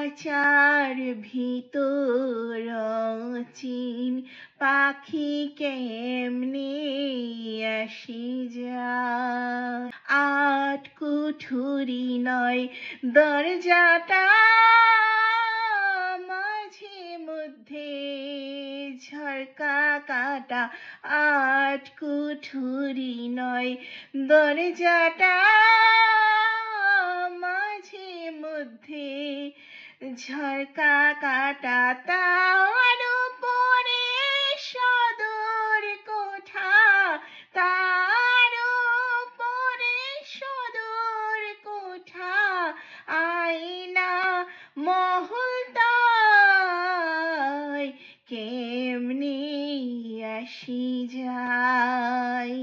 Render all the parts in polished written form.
খাঁচার ভিতর চিন পাখি কেমনে আসি যায়। আট কুঠুরি নয় দরজাটা, মাঝে মধ্যে ঝরকা কাটা। আট কুঠুরি নয় দরজাটা, মাঝে মধ্যে ঝরকা কাটা। তার উপরে সদর কোঠা, তার উপরে সদর কোঠা। আয়না মহলটায় কেমনে আসি যাই।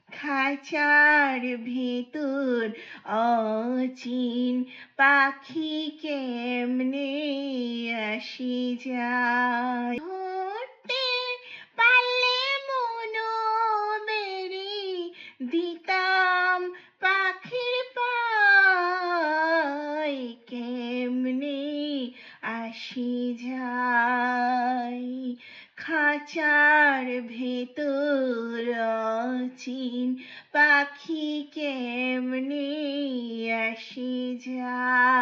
খাঁচার ভেতর অচিন পাখি কেমনে আসি যায়। ধরতে পারলে মনো বেরি দিতাম পাখির পায়, কেমনে আসি যায়। খাঁচার ভেতর অচিন পাখি কেমনে আসি যায়।